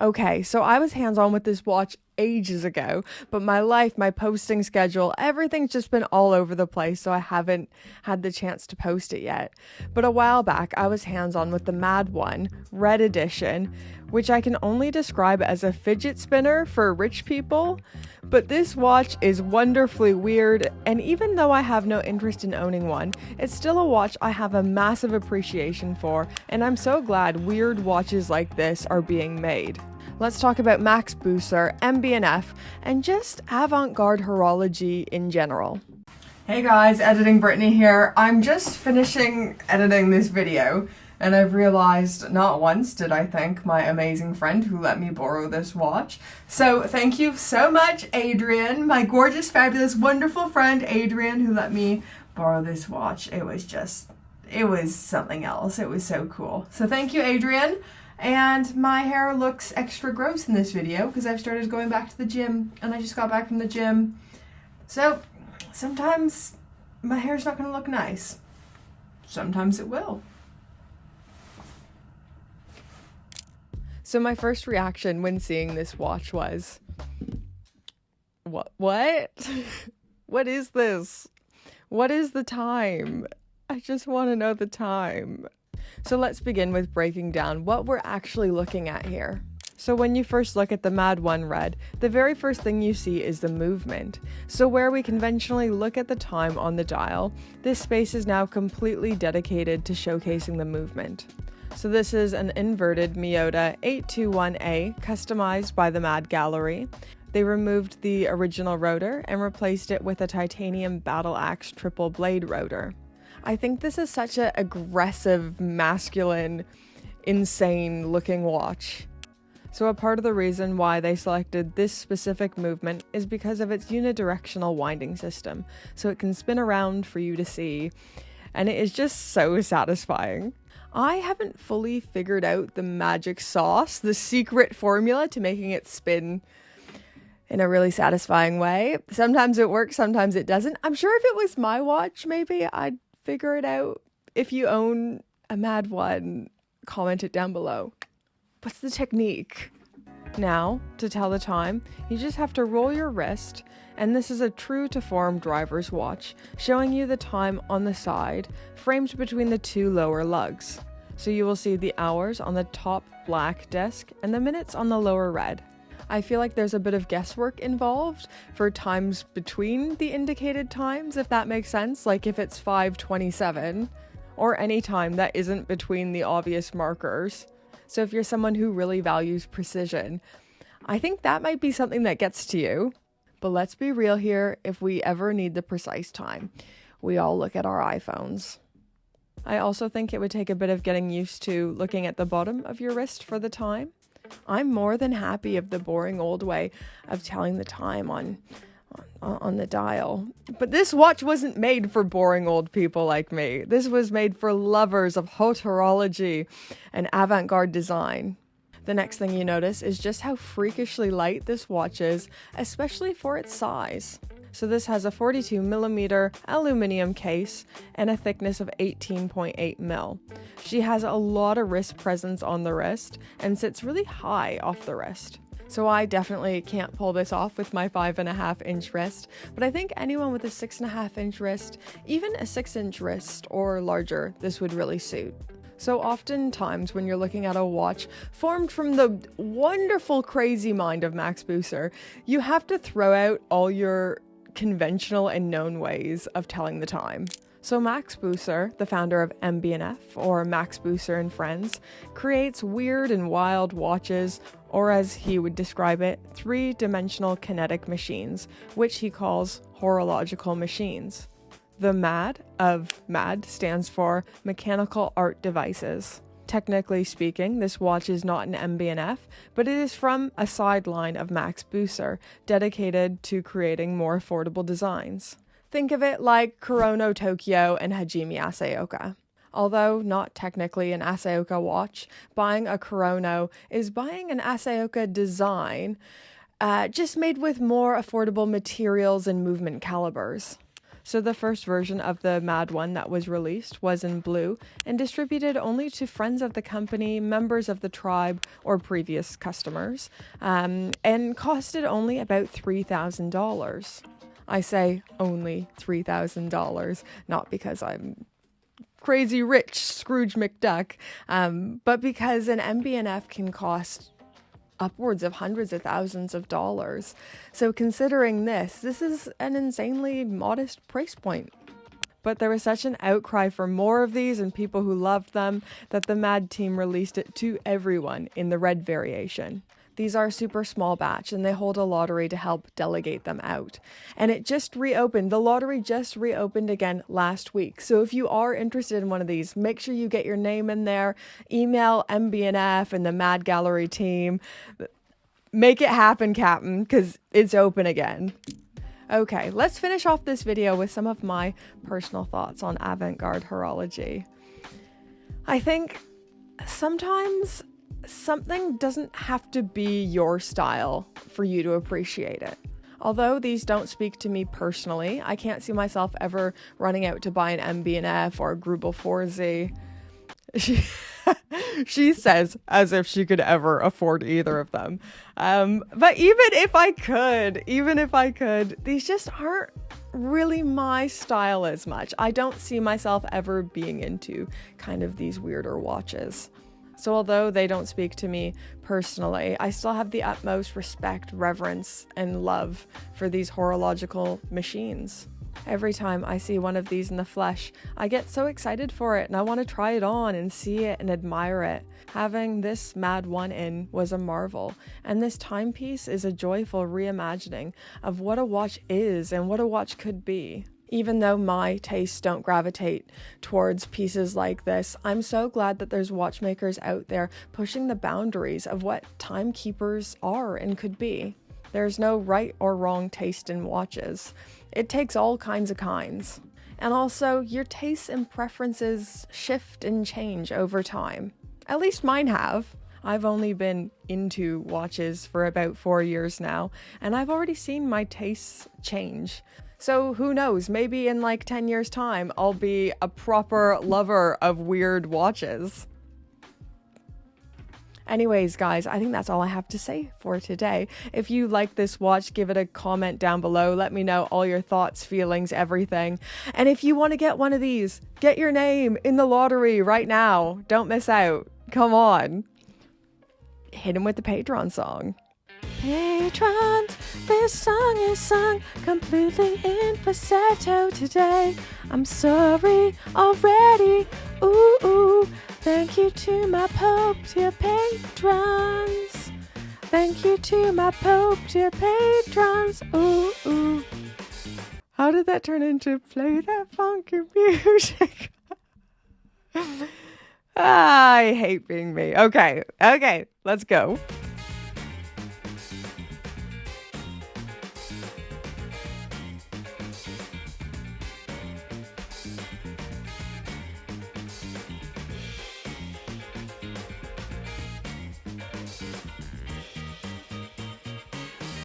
Okay, so I was hands-on with this watch ages ago, but my life, my posting schedule, everything's just been all over the place, so I haven't had the chance to post it yet. But a while back, I was hands-on with the M.A.D.1 Red Edition, which I can only describe as a fidget spinner for rich people. But this watch is wonderfully weird, and even though I have no interest in owning one, it's still a watch I have a massive appreciation for, and I'm so glad weird watches like this are being made. Let's talk about Max Büsser, MB&F, and just avant-garde horology in general. Hey guys, Editing Brittany here. I'm just finishing editing this video, and I've realized not once did I thank my amazing friend who let me borrow this watch. So thank you so much, Adrian, my gorgeous, fabulous, wonderful friend Adrian, who let me borrow this watch. It was something else. It was so cool. So thank you, Adrian. And my hair looks extra gross in this video because I've started going back to the gym, and I just got back from the gym. So sometimes my hair's not going to look nice. Sometimes it will. So my first reaction when seeing this watch was, what? What is this? What is the time? I just want to know the time. So let's begin with breaking down what we're actually looking at here. So when you first look at the M.A.D.1 Red, the very first thing you see is the movement. So where we conventionally look at the time on the dial, this space is now completely dedicated to showcasing the movement. So this is an inverted Miyota 821A customized by the M.A.D. Gallery. They removed the original rotor and replaced it with a titanium battle axe triple blade rotor. I think this is such an aggressive, masculine, insane looking watch. So a part of the reason why they selected this specific movement is because of its unidirectional winding system, so it can spin around for you to see, and it is just so satisfying. I haven't fully figured out the magic sauce, the secret formula to making it spin in a really satisfying way. Sometimes it works, sometimes it doesn't. I'm sure if it was my watch, maybe I'd figure it out. If you own a M.A.D.1, comment it down below. What's the technique? Now, to tell the time, you just have to roll your wrist, and this is a true to form driver's watch, showing you the time on the side, framed between the two lower lugs. So you will see the hours on the top black disc and the minutes on the lower red. I feel like there's a bit of guesswork involved for times between the indicated times, if that makes sense, like if it's 5:27 or any time that isn't between the obvious markers. So if you're someone who really values precision, I think that might be something that gets to you. But let's be real here, if we ever need the precise time, we all look at our iPhones. I also think it would take a bit of getting used to looking at the bottom of your wrist for the time. I'm more than happy of the boring old way of telling the time on the dial. But this watch wasn't made for boring old people like me. This was made for lovers of haute horology and avant-garde design. The next thing you notice is just how freakishly light this watch is, especially for its size. So this has a 42mm aluminum case and a thickness of 18.8 mil. She has a lot of wrist presence on the wrist and sits really high off the wrist. So I definitely can't pull this off with my 5.5-inch wrist, but I think anyone with a 6.5-inch wrist, even a 6-inch wrist or larger, this would really suit. So oftentimes when you're looking at a watch formed from the wonderful, crazy mind of Max Büsser, you have to throw out all your conventional and known ways of telling the time. So Max Büsser, the founder of MB&F, or Max Büsser and Friends, creates weird and wild watches, or as he would describe it, three-dimensional kinetic machines, which he calls horological machines. The M.A.D. of M.A.D. stands for Mechanical Art Devices. Technically speaking, this watch is not an MB&F, but it is from a sideline of Max Büsser, dedicated to creating more affordable designs. Think of it like Kurono Tokyo and Hajime Asaoka. Although not technically an Asaoka watch, buying a Kurono is buying an Asaoka design, just made with more affordable materials and movement calibers. So the first version of the M.A.D.1 that was released was in blue and distributed only to friends of the company, members of the tribe, or previous customers, and costed only about $3,000. I say only $3,000, not because I'm crazy rich Scrooge McDuck, but because an MB&F can cost upwards of hundreds of thousands of dollars. So considering this is an insanely modest price point. But there was such an outcry for more of these and people who loved them that the M.A.D. team released it to everyone in the red variation. These are super small batch and they hold a lottery to help delegate them out. And it just reopened. The lottery just reopened again last week. So if you are interested in one of these, make sure you get your name in there. Email MB&F and the M.A.D. Gallery team. Make it happen, Captain, because it's open again. Okay, let's finish off this video with some of my personal thoughts on avant-garde horology. I think sometimes something doesn't have to be your style for you to appreciate it. Although these don't speak to me personally, I can't see myself ever running out to buy an MB&F or a Grubel 4Z. She says as if she could ever afford either of them. But even if I could, these just aren't really my style as much. I don't see myself ever being into kind of these weirder watches. So although they don't speak to me personally, I still have the utmost respect, reverence, and love for these horological machines. Every time I see one of these in the flesh, I get so excited for it and I want to try it on and see it and admire it. Having this M.A.D.1 in was a marvel, and this timepiece is a joyful reimagining of what a watch is and what a watch could be. Even though my tastes don't gravitate towards pieces like this, I'm so glad that there's watchmakers out there pushing the boundaries of what timekeepers are and could be. There's no right or wrong taste in watches. It takes all kinds of kinds. And also, your tastes and preferences shift and change over time. At least mine have. I've only been into watches for about 4 years now, and I've already seen my tastes change. So who knows, maybe in like 10 years' time, I'll be a proper lover of weird watches. Anyways, guys, I think that's all I have to say for today. If you like this watch, give it a comment down below. Let me know all your thoughts, feelings, everything. And if you want to get one of these, get your name in the lottery right now. Don't miss out. Come on. Hit him with the Patreon song. Patrons, this song is sung completely in falsetto today. I'm sorry already. Ooh, ooh. Thank you to my Pope, dear patrons. Thank you to my Pope, dear patrons. Ooh, ooh. How did that turn into play that funky music? I hate being me. Okay, let's go.